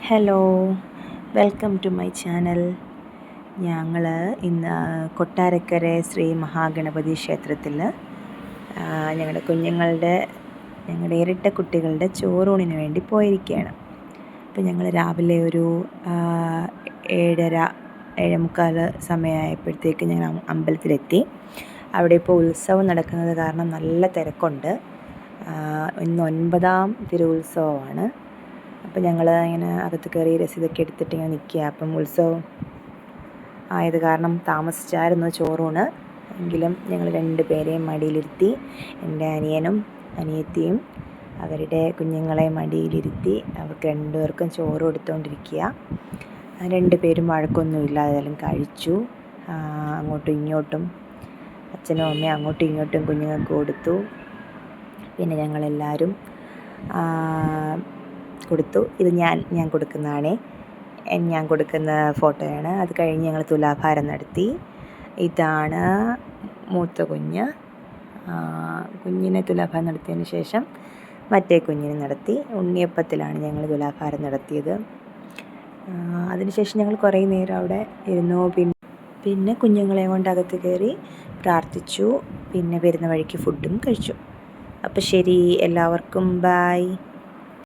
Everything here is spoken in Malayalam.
Hello, welcome to my channel. ഞങ്ങൾ ഇന്ന് കൊട്ടാരക്കര ശ്രീ മഹാഗണപതി ക്ഷേത്രത്തിൽ ഞങ്ങളുടെ ഇരട്ട കുട്ടികളുടെ ചോറൂണിന് വേണ്ടി പോയിരിക്കുകയാണ്. അപ്പോൾ ഞങ്ങൾ രാവിലെ ഒരു 7:30 7:45 സമയമായപ്പോഴത്തേക്ക് ഞങ്ങൾ അമ്പലത്തിലെത്തി. അവിടെ ഇപ്പോൾ ഉത്സവം നടക്കുന്നത് കാരണം നല്ല തിരക്കുണ്ട്. ഇന്ന് 9ാം തിരുവുത്സവമാണ്. അപ്പോൾ ഞങ്ങൾ ഇങ്ങനെ അകത്ത് കയറി രസീതൊക്കെ എടുത്തിട്ട് ഇങ്ങനെ നിൽക്കുക. അപ്പം ഉത്സവം ആയത് കാരണം താമസിച്ചായിരുന്നു ചോറൂണ്. എങ്കിലും ഞങ്ങൾ 2 പേരെയും മടിയിലിരുത്തി, എൻ്റെ അനിയനും അനിയത്തിയും അവരുടെ കുഞ്ഞുങ്ങളെ മടിയിലിരുത്തി അവർക്ക് 2 പേർക്കും ചോറ് കൊടുത്തുകൊണ്ടിരിക്കുക. 2 പേരും വഴക്കൊന്നുമില്ല, അതെല്ലാം കഴിച്ചു. അങ്ങോട്ടും ഇങ്ങോട്ടും അച്ഛനും അമ്മയും അങ്ങോട്ടും ഇങ്ങോട്ടും കുഞ്ഞുങ്ങൾക്ക് കൊടുത്തു. പിന്നെ ഞങ്ങളെല്ലാവരും കൊടുത്തു. ഇത് ഞാൻ കൊടുക്കുന്നതാണേ, ഞാൻ കൊടുക്കുന്ന ഫോട്ടോയാണ്. അത് കഴിഞ്ഞ് ഞങ്ങൾ തുലാഭാരം നടത്തി. ഇതാണ് മൂത്ത കുഞ്ഞിനെ തുലാഭാരം നടത്തിയതിന് ശേഷം മറ്റേ കുഞ്ഞിനെ നടത്തി. ഉണ്ണിയപ്പത്തിലാണ് ഞങ്ങൾ തുലാഭാരം നടത്തിയത്. അതിനുശേഷം ഞങ്ങൾ കുറേ നേരം അവിടെ ഇരുന്നു. പിന്നെ കുഞ്ഞുങ്ങളെ കൊണ്ട് അകത്ത് കയറി പ്രാർത്ഥിച്ചു. പിന്നെ വരുന്ന വഴിക്ക് ഫുഡും കഴിച്ചു. അപ്പോൾ ശരി, എല്ലാവർക്കും ബായ്.